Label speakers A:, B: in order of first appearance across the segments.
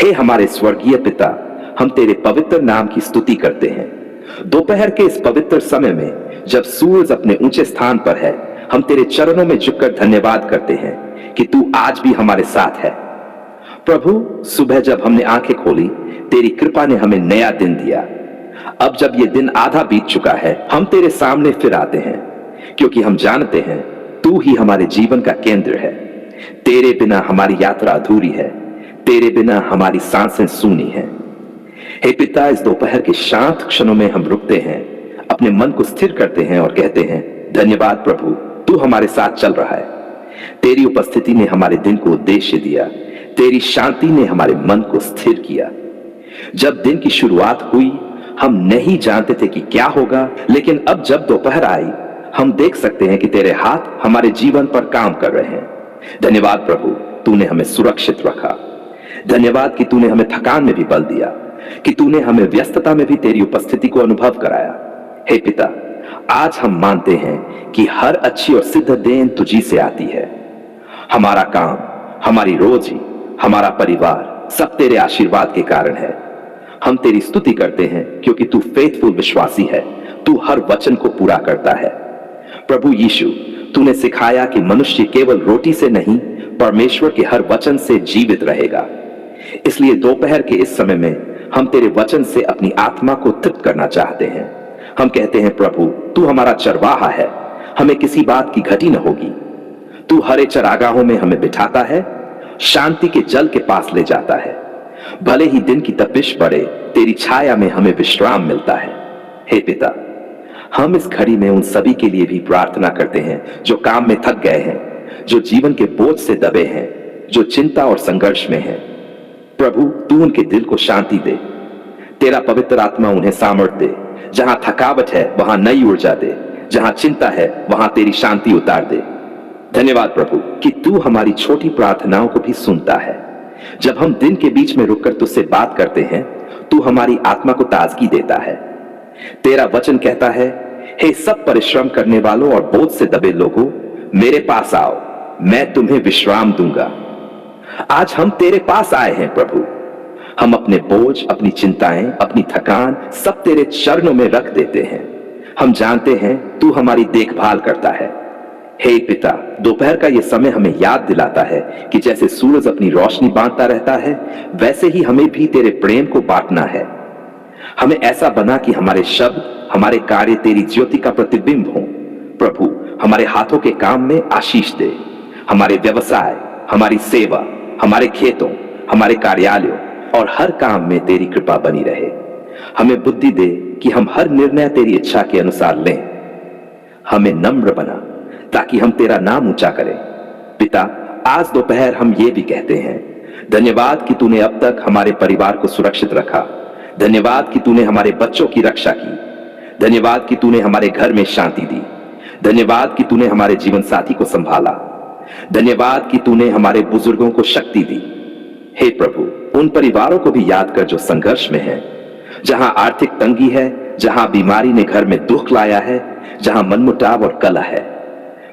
A: हे हमारे स्वर्गीय पिता, हम तेरे पवित्र नाम की स्तुति करते हैं। दोपहर के इस पवित्र समय में जब सूरज अपने ऊंचे स्थान पर है, हम तेरे चरणों में झुककर धन्यवाद करते हैं कि तू आज भी हमारे साथ है। प्रभु, सुबह जब हमने आंखें खोली, तेरी कृपा ने हमें नया दिन दिया। अब जब ये दिन आधा बीत चुका है, हम तेरे सामने फिर आते हैं, क्योंकि हम जानते हैं तू ही हमारे जीवन का केंद्र है। तेरे बिना हमारी यात्रा अधूरी है, तेरे बिना हमारी सांसें सूनी हैं। हे पिता, इस दोपहर के शांत क्षणों में हम रुकते हैं, अपने मन को स्थिर करते हैं और कहते हैं, धन्यवाद प्रभु, तू हमारे साथ चल रहा है। तेरी उपस्थिति ने हमारे दिन को उद्देश्य दिया, तेरी शांति ने हमारे मन को स्थिर किया। जब दिन की शुरुआत हुई, हम नहीं जानते थे कि क्या होगा, लेकिन अब जब दोपहर आई, हम देख सकते हैं कि तेरे हाथ हमारे जीवन पर काम कर रहे हैं। धन्यवाद प्रभु, तूने हमें सुरक्षित रखा। धन्यवाद कि तूने हमें थकान में भी बल दिया, कि तूने हमें व्यस्तता में भी तेरी उपस्थिति को अनुभव कराया। हे पिता, आज हम मानते हैं कि हर अच्छी और सिद्ध देन तुझी से आती है। हमारा काम, हमारी रोजी, हमारा परिवार सब तेरे आशीर्वाद के कारण है। हम तेरी स्तुति करते हैं क्योंकि तू फेथफुल विश्वासी है, तू हर वचन को पूरा करता है। प्रभु यीशु, तूने सिखाया कि मनुष्य केवल रोटी से नहीं, परमेश्वर के हर वचन से जीवित रहेगा। इसलिए दोपहर के इस समय में हम तेरे वचन से अपनी आत्मा को तृप्त करना चाहते हैं। हम कहते हैं, प्रभु, तू हमारा चरवाहा है, हमें किसी बात की घटी न होगी। तू हरे चरागाहों में हमें बिठाता है, शांति के जल के पास ले जाता है। भले ही दिन की तपिश बढ़े, तेरी छाया में हमें विश्राम मिलता है। हे पिता, हम इस घड़ी में उन सभी के लिए भी प्रार्थना करते हैं जो काम में थक गए हैं, जो जीवन के बोझ से दबे हैं, जो चिंता और संघर्ष में हैं। प्रभु, तू उनके दिल को शांति दे, तेरा पवित्र आत्मा उन्हें सामर्थ्य दे। जहां थकावट है वहां नई ऊर्जा दे, जहां चिंता है वहां तेरी शांति उतार दे। धन्यवाद प्रभु कि तू हमारी छोटी प्रार्थनाओं को भी सुनता है। जब हम दिन के बीच में रुककर तुझसे बात करते हैं, तू हमारी आत्मा को ताजगी देता है। तेरा वचन कहता है, हे सब परिश्रम करने वालों और बोझ से दबे लोगों, मेरे पास आओ, मैं तुम्हें विश्राम दूंगा। आज हम तेरे पास आए हैं प्रभु। हम अपने बोझ, अपनी चिंताएं, अपनी थकान सब तेरे चरणों में रख देते हैं। हम जानते हैं तू हमारी देखभाल करता है। हे पिता, दोपहर का यह समय हमें याद दिलाता है कि जैसे सूरज अपनी रोशनी बांटता रहता है, वैसे ही हमें भी तेरे प्रेम को बांटना है। हमें ऐसा बना कि हमारे शब्द, हमारे कार्य तेरी ज्योति का प्रतिबिंब हो। प्रभु, हमारे हाथों के काम में आशीष दे। हमारे व्यवसाय, हमारी सेवा, हमारे खेतों, हमारे कार्यालयों और हर काम में तेरी कृपा बनी रहे। हमें बुद्धि दे कि हम हर निर्णय तेरी इच्छा के अनुसार लें। हमें नम्र बना ताकि हम तेरा नाम ऊंचा करें। पिता, आज दोपहर हम ये भी कहते हैं, धन्यवाद कि तूने अब तक हमारे परिवार को सुरक्षित रखा। धन्यवाद कि तूने हमारे बच्चों की रक्षा की। धन्यवाद कि तूने हमारे घर में शांति दी। धन्यवाद कि तूने हमारे जीवन साथी को संभाला। धन्यवाद कि तूने हमारे बुजुर्गों को शक्ति दी। हे प्रभु, उन परिवारों को भी याद कर जो संघर्ष में हैं, जहां आर्थिक तंगी है, जहां बीमारी ने घर में दुख लाया है, जहां मनमुटाव और कलह है।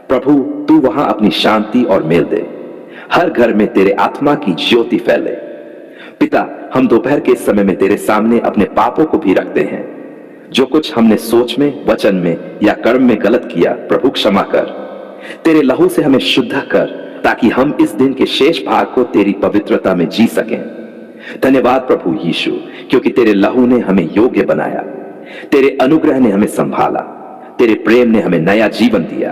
A: प्रभु, तू वहां अपनी शांति और मेल दे। हर घर में तेरे आत्मा की ज्योति फैले। पिता, हम दोपहर के समय में तेरे सामने अपने पापों को भी रखते हैं। जो कुछ हमने सोच में, वचन में या कर्म में गलत किया, प्रभु क्षमा कर। तेरे लहू से हमें शुद्ध कर ताकि हम इस दिन के शेष भाग को तेरी पवित्रता में जी सकें। धन्यवाद प्रभु यीशु, क्योंकि तेरे लहू ने हमें योग्य बनाया, तेरे अनुग्रह ने हमें संभाला, तेरे प्रेम ने हमें नया जीवन दिया।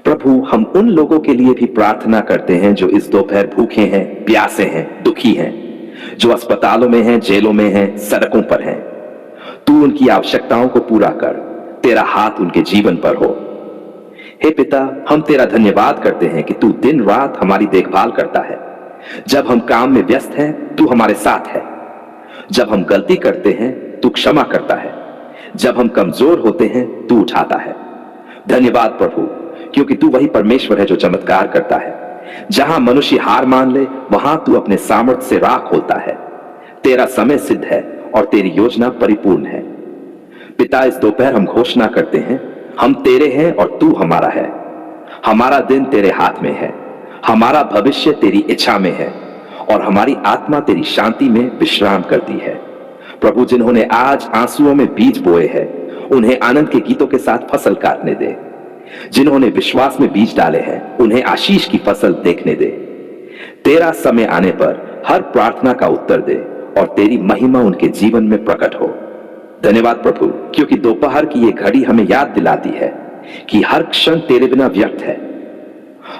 A: प्रभु, हम उन लोगों के लिए भी प्रार्थना करते हैं जो इस दोपहर भूखे हैं, प्यासे हैं, दुखी हैं, जो अस्पतालों में हैं, जेलों में हैं, सड़कों पर हैं। तू उनकी आवश्यकताओं को पूरा कर, तेरा हाथ उनके जीवन पर हो। हे पिता, हम तेरा धन्यवाद करते हैं कि तू दिन रात हमारी देखभाल करता है। जब हम काम में व्यस्त हैं, तू हमारे साथ है। जब हम गलती करते हैं, तू क्षमा करता है। जब हम कमजोर होते हैं, तू उठाता है। धन्यवाद प्रभु, क्योंकि तू वही परमेश्वर है जो चमत्कार करता है। जहां मनुष्य हार मान ले, वहां तू अपने सामर्थ्य से राह खोलता है। तेरा समय सिद्ध है और तेरी योजना परिपूर्ण है। पिता, इस दोपहर हम घोषणा करते हैं, हम तेरे हैं और तू हमारा है। हमारा दिन तेरे हाथ में है, हमारा भविष्य तेरी इच्छा में है और हमारी आत्मा तेरी शांति में विश्राम करती है। प्रभु, जिन्होंने आज आंसुओं में बीज बोए हैं, उन्हें आनंद के गीतों के साथ फसल काटने दे। जिन्होंने विश्वास में बीज डाले हैं, उन्हें आशीष की फसल देखने दे। तेरा समय आने पर हर प्रार्थना का उत्तर दे और तेरी महिमा उनके जीवन में प्रकट हो। धन्यवाद प्रभु, क्योंकि दोपहर की ये घड़ी हमें याद दिलाती है कि हर क्षण तेरे बिना व्यर्थ है।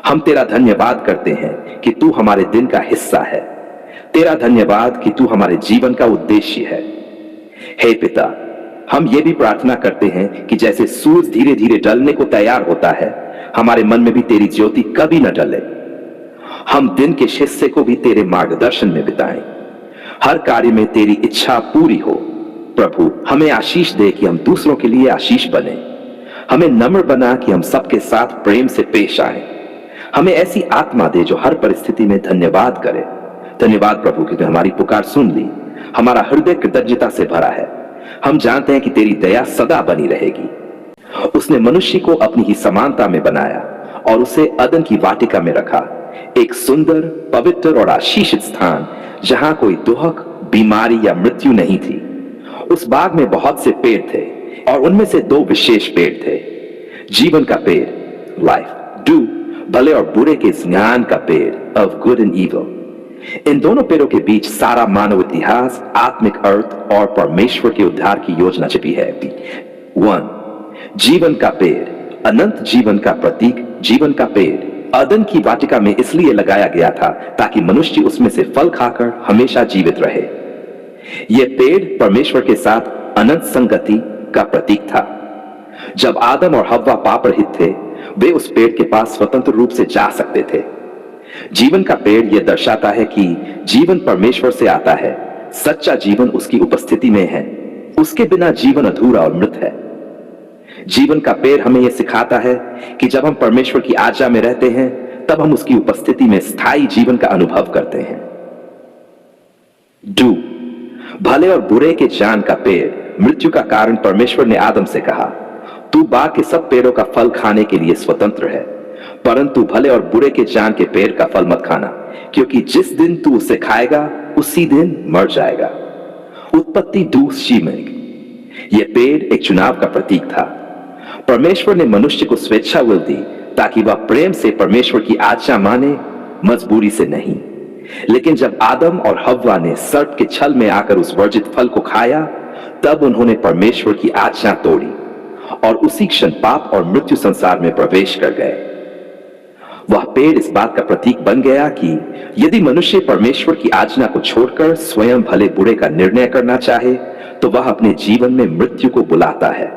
A: हम तेरा धन्यवाद करते हैं कि तू हमारे दिन का हिस्सा है। तेरा धन्यवाद कि तू हमारे जीवन का उद्देश्य है। हे पिता, हम ये भी प्रार्थना करते हैं कि जैसे सूरज धीरे धीरे ढलने को तैयार होता है, हमारे मन में भी तेरी ज्योति कभी न ढले। हम दिन के हिस्से को भी तेरे मार्गदर्शन में बिताएं। हर कार्य में तेरी इच्छा पूरी हो। प्रभु, हमें आशीष दे कि हम दूसरों के लिए आशीष बने। हमें नम्र बना कि हम सबके साथ प्रेम से पेश आए। हमें ऐसी आत्मा दे जो हर परिस्थिति में धन्यवाद करे। धन्यवाद प्रभु कि तूने हमारी पुकार सुन ली। हमारा हृदय कृतज्ञता से भरा है। हम जानते हैं कि तेरी दया सदा बनी रहेगी। उसने मनुष्य को अपनी ही समानता में बनाया और उसे अदन की वाटिका में रखा, एक सुंदर, पवित्र और आशीषित स्थान जहां कोई दुख, बीमारी या मृत्यु नहीं थी। उस बाग में बहुत से पेड़ थे और उनमें से दो विशेष पेड़ थे। जीवन का पेड़, लाइफ, डू, भले और बुरे के ज्ञान का पेड़, ऑफ गुड एंड इविल। इन दोनों पेड़ों के बीच सारा मानव इतिहास, आत्मिक अर्थ और परमेश्वर के उद्धार की योजना छिपी है। 1. जीवन का पेड़, अनंत जीवन का प्रतीक। जीवन का पेड़ अदन की वाटिका में इसलिए लगाया गया था ताकि मनुष्य उसमें से फल खाकर हमेशा जीवित रहे। यह पेड़ परमेश्वर के साथ अनंत संगति का प्रतीक था। जब आदम और हव्वा पाप रहित थे, वे उस पेड़ के पास स्वतंत्र रूप से जा सकते थे। जीवन का पेड़ यह दर्शाता है कि जीवन परमेश्वर से आता है। सच्चा जीवन उसकी उपस्थिति में है। उसके बिना जीवन अधूरा और मृत है। जीवन का पेड़ हमें यह सिखाता है कि जब हम परमेश्वर की आज्ञा में रहते हैं, तब हम उसकी उपस्थिति में स्थायी जीवन का अनुभव करते हैं। डू, भले और बुरे के ज्ञान का पेड़। मृत्यु का कारण परमेश्वर ने आदम से कहा, तू बाग के सब पेड़ों का फल खाने के लिए स्वतंत्र है, परंतु भले और बुरे के ज्ञान के पेड़ का फल मत खाना, क्योंकि जिस दिन तू उसे खाएगा उसी दिन मर जाएगा। उत्पत्ति 2:6। यह पेड़ एक चुनाव का प्रतीक था। परमेश्वर ने मनुष्य को स्वेच्छा विल दी ताकि वह प्रेम से परमेश्वर की आज्ञा माने, मजबूरी से नहीं। लेकिन जब आदम और हव्वा ने सर्प के छल में आकर उस वर्जित फल को खाया, तब उन्होंने परमेश्वर की आज्ञा तोड़ी और उसी क्षण पाप और मृत्यु संसार में प्रवेश कर गए। वह पेड़ इस बात का प्रतीक बन गया कि यदि मनुष्य परमेश्वर की आज्ञा को छोड़कर स्वयं भले बुरे का निर्णय करना चाहे, तो वह अपने जीवन में मृत्यु को बुलाता है।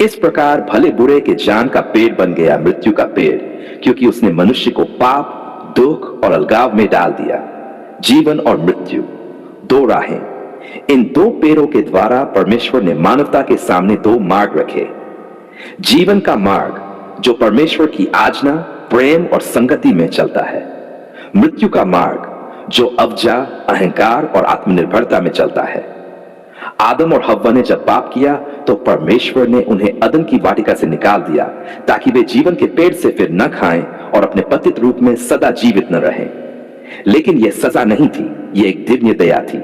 A: इस प्रकार भले बुरे के ज्ञान का पेड़ बन गया मृत्यु का पेड़, क्योंकि उसने मनुष्य को पाप, दुख और अलगाव में डाल दिया। जीवन और मृत्यु, दो राहें। इन दो पेड़ों के द्वारा परमेश्वर ने मानवता के सामने दो मार्ग रखे। जीवन का मार्ग जो परमेश्वर की आज्ञा, प्रेम और संगति में चलता है। मृत्यु का मार्ग जो अवजा, अहंकार और आत्मनिर्भरता में चलता है। आदम और हव्वा ने जब पाप किया तो परमेश्वर ने उन्हें अदन की वाटिका से निकाल दिया ताकि वे जीवन के पेड़ से फिर न खाएं और अपने पतित रूप में सदा जीवित न रहें। लेकिन यह सजा नहीं थी, यह एक दिव्य दया थी,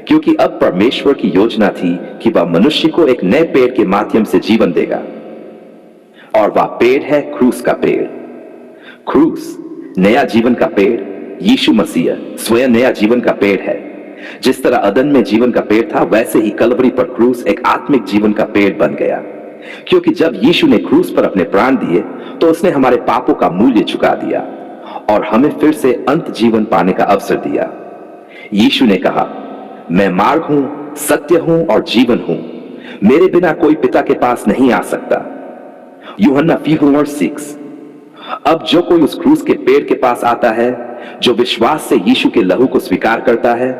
A: क्योंकि अब परमेश्वर की योजना थी कि वह मनुष्य को एक नए पेड़ के माध्यम से जीवन देगा। और वह पेड़ है क्रूस का पेड़। क्रूस नया जीवन का पेड़। यीशु मसीह स्वयं नया जीवन का पेड़ है। जिस तरह अदन में जीवन का पेड़ था, वैसे ही कलवरी पर क्रूस एक आत्मिक जीवन का पेड़ बन गया। क्योंकि जब यीशु ने क्रूस पर अपने प्राण दिए तो उसने हमारे पापों का मूल्य चुका दिया और हमें फिर से अंत जीवन पाने का अवसर दिया। यीशु ने कहा, मैं मार्ग हूं, सत्य हूं और जीवन हूं। मेरे बिना कोई पिता के पास नहीं आ सकता। यूहन्ना 4:6। अब जो कोई उस क्रूस के पेड़ के पास आता है, जो विश्वास से यीशु के लहू को स्वीकार करता है,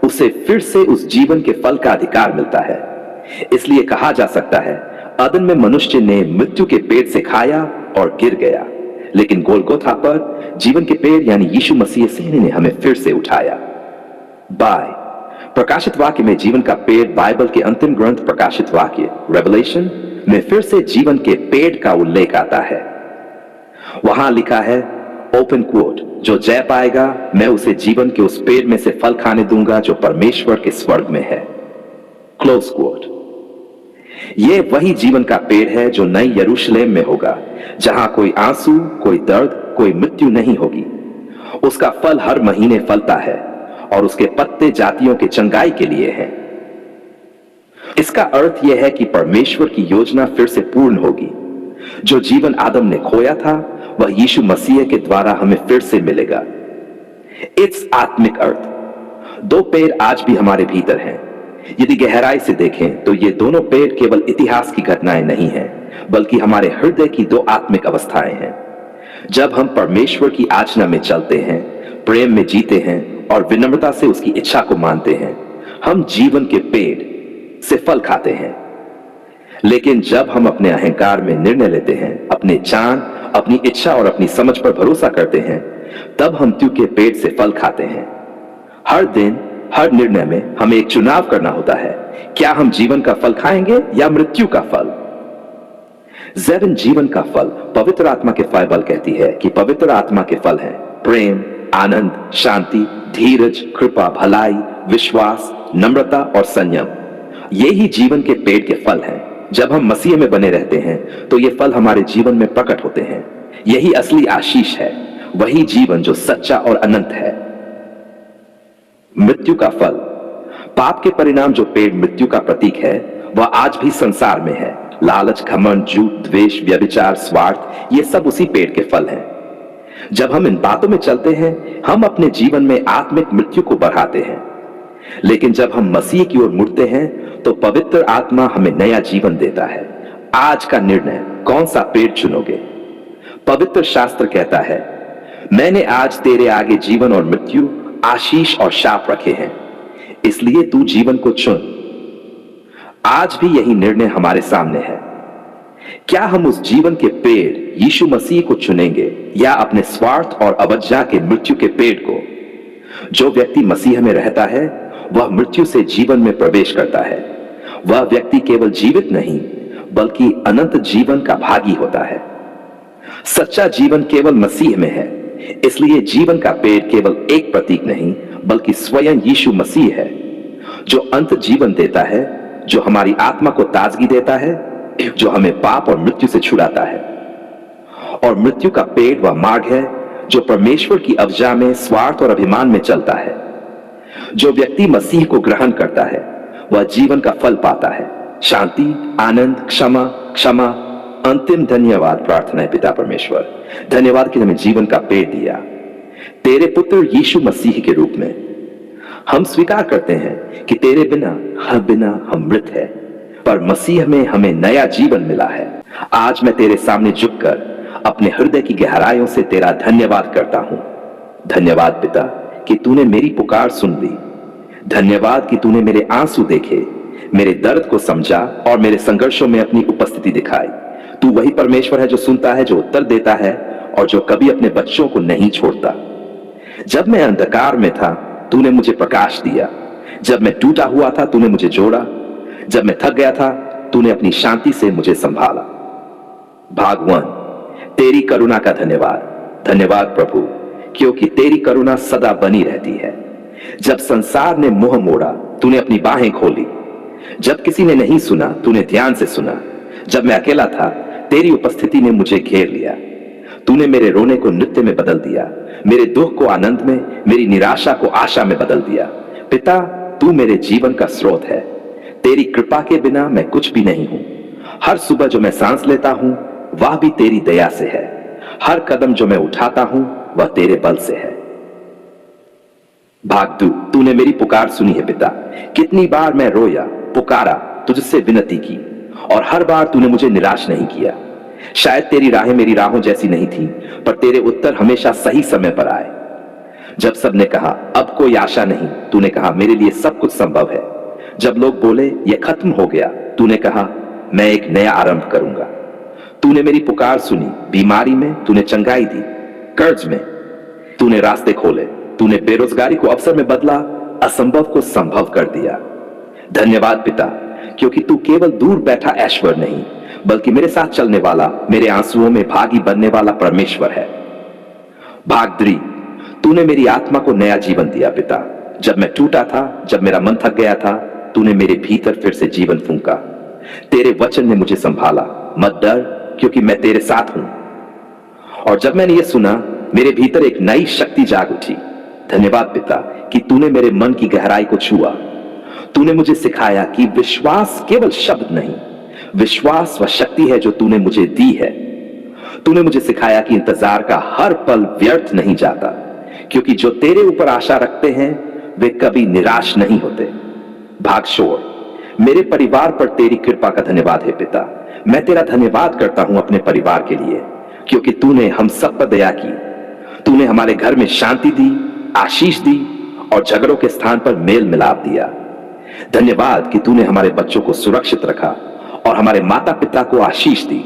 A: उसे फिर से उस जीवन के फल का अधिकार मिलता है। इसलिए कहा जा सकता है, अदन में मनुष्य ने मृत्यु के पेड़ से खाया और गिर गया, लेकिन गोलगोथा पर जीवन के पेड़ यानी यीशु मसीह सिंह ने हमें फिर से उठाया। बाय प्रकाशित वाक्य में जीवन का पेड़ बाइबल के अंतिम ग्रंथ प्रकाशित वाक्य रेवलेशन में फिर से जीवन के पेड़ का उल्लेख आता है। वहां लिखा है, ओपन कोट, जो जय पाएगा मैं उसे जीवन के उस पेड़ में से फल खाने दूंगा जो परमेश्वर के स्वर्ग में है। Close quote. यह वही जीवन का पेड़ है जो नई यरूशलेम में होगा, जहां कोई आंसू, कोई दर्द, कोई मृत्यु नहीं होगी। उसका फल हर महीने फलता है और उसके पत्ते जातियों के चंगाई के लिए हैं। इसका अर्थ यह है कि परमेश्वर की योजना फिर से पूर्ण होगी। जो जीवन आदम ने खोया था वह यीशु मसीह के द्वारा हमें फिर से मिलेगा। इट्स आत्मिक अर्थ। दो पेड़ आज भी हमारे भीतर हैं। यदि गहराई से देखें तो ये दोनों पेड़ केवल इतिहास की घटनाएं नहीं हैं, बल्कि हमारे हृदय की दो आत्मिक अवस्थाएं हैं। जब हम परमेश्वर की आज्ञा में चलते हैं, प्रेम में जीते हैं और विनम्रता से उसकी इच्छा को मानते हैं, हम जीवन के पेड़ से फल खाते हैं। लेकिन जब हम अपने अहंकार में निर्णय लेते हैं, अपने चान, अपनी इच्छा और अपनी समझ पर भरोसा करते हैं, तब हम मृत्यु के पेड़ से फल खाते हैं। हर दिन, हर निर्णय में हमें एक चुनाव करना होता है। क्या हम जीवन का फल खाएंगे या मृत्यु का फल? ज़ेबन जीवन का फल पवित्र आत्मा के बाइबल कहती है कि पवित्र आत्मा के फल हैं प्रेम, आनंद, शांति, धीरज, कृपा, भलाई, विश्वास, नम्रता और संयम। ये ही जीवन के पेड़ के फल हैं। जब हम मसीह में बने रहते हैं तो ये फल हमारे जीवन में प्रकट होते हैं। यही असली आशीष है, वही जीवन जो सच्चा और अनंत है। मृत्यु का फल, पाप के परिणाम जो पेड़ मृत्यु का प्रतीक है, वह आज भी संसार में है। लालच, घमंड, झूठ, द्वेष, व्यभिचार, स्वार्थ, ये सब उसी पेड़ के फल हैं। जब हम इन बातों में चलते हैं, हम अपने जीवन में आत्मिक मृत्यु को बढ़ाते हैं। लेकिन जब हम मसीह की ओर मुड़ते हैं तो पवित्र आत्मा हमें नया जीवन देता है। आज का निर्णय, कौन सा पेड़ चुनोगे? पवित्र शास्त्र कहता है, मैंने आज तेरे आगे जीवन और मृत्यु, आशीष और शाप रखे हैं, इसलिए तू जीवन को चुन। आज भी यही निर्णय हमारे सामने है। क्या हम उस जीवन के पेड़ यीशु मसीह को चुनेंगे या अपने स्वार्थ और अवज्ञा के मृत्यु के पेड़ को? जो व्यक्ति मसीह में रहता है वह मृत्यु से जीवन में प्रवेश करता है। वह व्यक्ति केवल जीवित नहीं बल्कि अनंत जीवन का भागी होता है। सच्चा जीवन केवल मसीह में है, इसलिए जीवन का पेड़ केवल एक प्रतीक नहीं बल्कि स्वयं यीशु मसीह है, जो अंत जीवन देता है, जो हमारी आत्मा को ताजगी देता है, जो हमें पाप और मृत्यु से छुड़ाता है। और मृत्यु का पेड़ वह मार्ग है जो परमेश्वर की अवज्ञा में, स्वार्थ और अभिमान में चलता है। जो व्यक्ति मसीह को ग्रहण करता है वह जीवन का फल पाता है, शांति, आनंद, क्षमा। अंतिम धन्यवाद प्रार्थना है पिता परमेश्वर, धन्यवाद कि हमें जीवन का पेड़ दिया तेरे पुत्र यीशु मसीह के रूप में। हम स्वीकार करते हैं कि तेरे बिना हम मृत है, पर मसीह में हमें नया जीवन मिला है। आज मैं तेरे सामने झुककर अपने हृदय की गहराइयों से तेरा धन्यवाद करता हूं। धन्यवाद पिता कि तूने मेरी पुकार सुन ली। धन्यवाद कि तूने मेरे आंसू देखे, मेरे दर्द को समझा और मेरे संघर्षों में अपनी उपस्थिति दिखाई। तू वही परमेश्वर है जो सुनता है, जो उत्तर देता है और जो कभी अपने बच्चों को नहीं छोड़ता। जब मैं अंधकार में था तूने मुझे प्रकाश दिया। जब मैं टूटा हुआ था तूने मुझे जोड़ा। जब मैं थक गया था तूने अपनी शांति से मुझे संभाला। भाग 1, तेरी करुणा का धन्यवाद। धन्यवाद प्रभु, क्योंकि तेरी करुणा सदा बनी रहती है। जब संसार ने मुंह मोड़ा तूने अपनी बाहें खोली। जब किसी ने नहीं सुना तूने ध्यान से सुना। जब मैं अकेला था तेरी उपस्थिति ने मुझे घेर लिया। तूने मेरे रोने को नृत्य में बदल दिया, मेरे दुख को आनंद में, मेरी निराशा को आशा में बदल दिया। पिता, तू मेरे जीवन का स्रोत है। तेरी कृपा के बिना मैं कुछ भी नहीं हूं। हर सुबह जो मैं सांस लेता हूं वह भी तेरी दया से है। हर कदम जो मैं उठाता हूं वह तेरे बल से है। भाग 2, तूने मेरी पुकार सुनी है पिता। कितनी बार मैं रोया, पुकारा, तुझसे विनती की और हर बार तूने मुझे निराश नहीं किया। शायद तेरी राहें मेरी राहों जैसी नहीं थी, पर तेरे उत्तर हमेशा सही समय पर आए। जब सबने कहा अब कोई आशा नहीं, तूने कहा मेरे लिए सब कुछ संभव है। जब लोग बोले ये खत्म हो गया, तूने कहा मैं एक नया आरंभ करूंगा। तूने मेरी पुकार सुनी। बीमारी में तूने चंगाई दी, कर्ज में तूने रास्ते खोले, तूने बेरोजगारी को अवसर में बदला, असंभव को संभव कर दिया। धन्यवाद पिता, क्योंकि तू केवल दूर बैठा ऐश्वर्य नहीं बल्कि मेरे साथ चलने वाला, मेरे आंसुओं में भागी बनने वाला परमेश्वर है। भागद्री, तूने मेरी आत्मा को नया जीवन दिया पिता। जब मैं टूटा था, जब मेरा मन थक गया था, तूने मेरे भीतर फिर से जीवन फूंका। तेरे वचन ने मुझे संभाला, मत डर क्योंकि मैं तेरे साथ हूं। और जब मैंने ये सुना, मेरे भीतर एक नई शक्ति जाग उठी। धन्यवाद पिता कि तूने मेरे मन की गहराई को छुआ। तूने मुझे सिखाया कि विश्वास केवल शब्द नहीं, विश्वास वह शक्ति है जो तूने मुझे दी है। तूने मुझे सिखाया कि इंतजार का हर पल व्यर्थ नहीं जाता, क्योंकि जो तेरे ऊपर आशा रखते हैं वे कभी निराश नहीं होते। भागशोर, मेरे परिवार पर तेरी कृपा का धन्यवाद है पिता। मैं तेरा धन्यवाद करता हूं अपने परिवार के लिए, क्योंकि तूने हम सब पर दया की। तूने हमारे घर में शांति दी, आशीष दी और झगड़ों के स्थान पर मेल मिलाप दिया। धन्यवाद कि तूने हमारे बच्चों को सुरक्षित रखा और हमारे माता पिता को आशीष दी।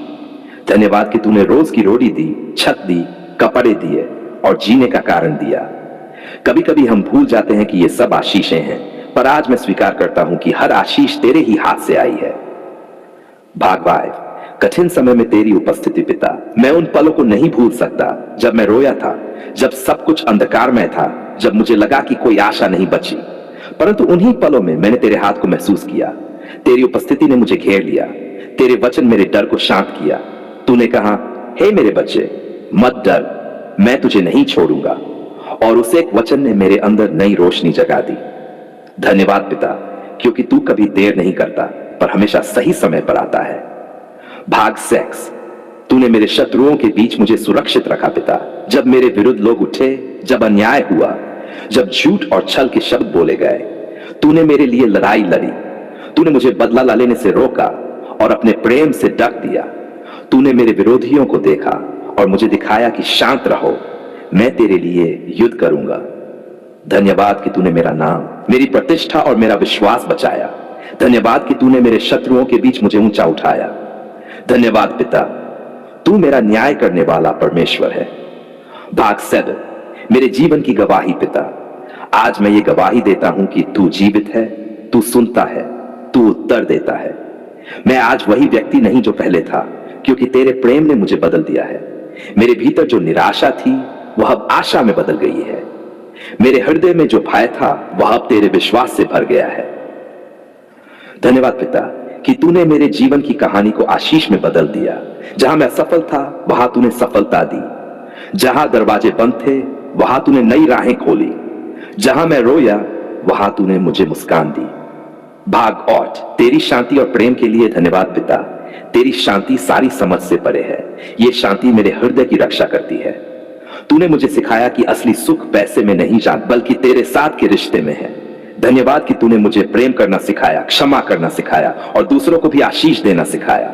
A: धन्यवाद कि तूने रोज की रोटी दी, छत दी, कपड़े दिए और जीने का कारण दिया। कभी कभी हम भूल जाते हैं कि ये सब आशीषें हैं, पर आज मैं स्वीकार करता हूं कि हर आशीष तेरे ही हाथ से आई है। भाग 5, कठिन समय में तेरी उपस्थिति पिता। मैं उन पलों को नहीं भूल सकता जब मैं रोया था, जब सब कुछ अंधकारमय था, जब मुझे लगा कि कोई आशा नहीं बची। परंतु उन्हीं पलों में मैंने तेरे हाथ को महसूस किया। तेरी उपस्थिति ने मुझे घेर लिया। तेरे वचन मेरे डर को शांत किया। तूने कहा, हे मेरे बच्चे, मत डर, मैं तुझे नहीं छोड़ूंगा। और उस एक वचन ने मेरे अंदर नई रोशनी जगा दी। धन्यवाद पिता, क्योंकि तू कभी देर नहीं करता पर हमेशा सही समय पर आता है। भाग 6, तूने मेरे शत्रुओं के बीच मुझे सुरक्षित रखा पिता। जब मेरे विरुद्ध लोग उठे, जब अन्याय हुआ, जब झूठ और छल के शब्द बोले गए, तूने मेरे लिए लड़ाई लड़ी। तूने मुझे बदला लेने से रोका और अपने प्रेम से ढक दिया। तूने मेरे विरोधियों को देखा और मुझे दिखाया कि शांत रहो, मैं तेरे लिए युद्ध करूंगा। धन्यवाद कि तूने मेरा नाम, मेरी प्रतिष्ठा और मेरा विश्वास बचाया। धन्यवाद कि तूने मेरे शत्रुओं के बीच मुझे ऊंचा उठाया। धन्यवाद पिता, तू मेरा न्याय करने वाला परमेश्वर है। भाग 7, मेरे जीवन की गवाही पिता। आज मैं ये गवाही देता हूं कि तू जीवित है, तू सुनता है, तू उत्तर देता है। मैं आज वही व्यक्ति नहीं जो पहले था, क्योंकि तेरे प्रेम ने मुझे बदल दिया है। मेरे भीतर जो निराशा थी वह अब आशा में बदल गई है। मेरे हृदय में जो भय था वह अब तेरे विश्वास से भर गया है। धन्यवाद पिता कि तूने मेरे जीवन की कहानी को आशीष में बदल दिया। जहां मैं असफल था वहां तूने सफलता दी। जहां दरवाजे बंद थे वहां तूने नई राहें खोली। जहां मैं रोया वहां तूने मुझे मुस्कान दी। भाग 8, तेरी शांति और प्रेम के लिए धन्यवाद पिता। तेरी शांति सारी समझ से परे है। ये शांति मेरे हृदय की रक्षा करती है। तूने मुझे सिखाया कि असली सुख पैसे में नहीं जाता, बल्कि तेरे साथ के रिश्ते में है। धन्यवाद कि तूने मुझे प्रेम करना सिखाया, क्षमा करना सिखाया और दूसरों को भी आशीष देना सिखाया।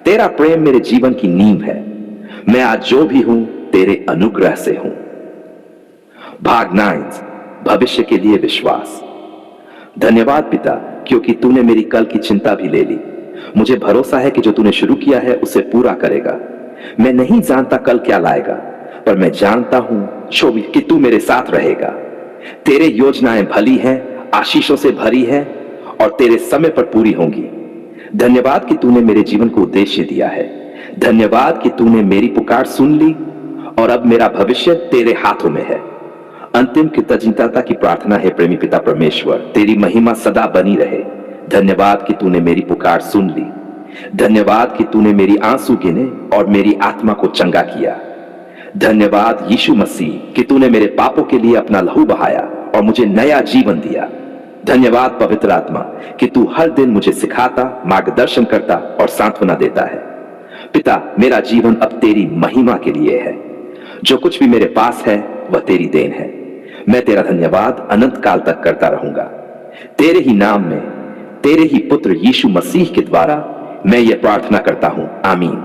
A: तेरा प्रेम मेरे जीवन की नींव है। मैं आज जो भी हूं तेरे अनुग्रह से हूं। भाग 9, भविष्य के लिए विश्वास। धन्यवाद पिता क्योंकि तूने मेरी कल की चिंता भी ले ली। मुझे भरोसा है कि जो तूने शुरू किया है उसे पूरा करेगा। मैं नहीं जानता कल क्या लाएगा, पर मैं जानता हूं कि तू मेरे साथ रहेगा। तेरे योजनाएं भली हैं, आशीषों से भरी हैं और तेरे समय पर पूरी होंगी। धन्यवाद कि तूने मेरे जीवन को उद्देश्य दिया है। धन्यवाद कि तूने मेरी पुकार सुन ली और अब मेरा भविष्य तेरे हाथों में है। अंतिम कृतज्ञता की प्रार्थना है प्रेमी पिता परमेश्वर, तेरी महिमा सदा बनी रहे। धन्यवाद कि तूने मेरी पुकार सुन ली। धन्यवाद कि तूने मेरी आंसू गिने और मेरी आत्मा को चंगा किया। धन्यवाद यीशु मसीह कि तूने मेरे पापों के लिए अपना लहू बहाया और मुझे नया जीवन दिया। धन्यवाद पवित्र आत्मा कि तू हर दिन मुझे सिखाता, मार्गदर्शन करता और सांत्वना देता है। पिता, मेरा जीवन अब तेरी महिमा के लिए है। जो कुछ भी मेरे पास है वह तेरी देन है। मैं तेरा धन्यवाद अनंत काल तक करता रहूंगा। तेरे ही नाम में, तेरे ही पुत्र यीशु मसीह के द्वारा मैं ये प्रार्थना करता हूं। आमीन।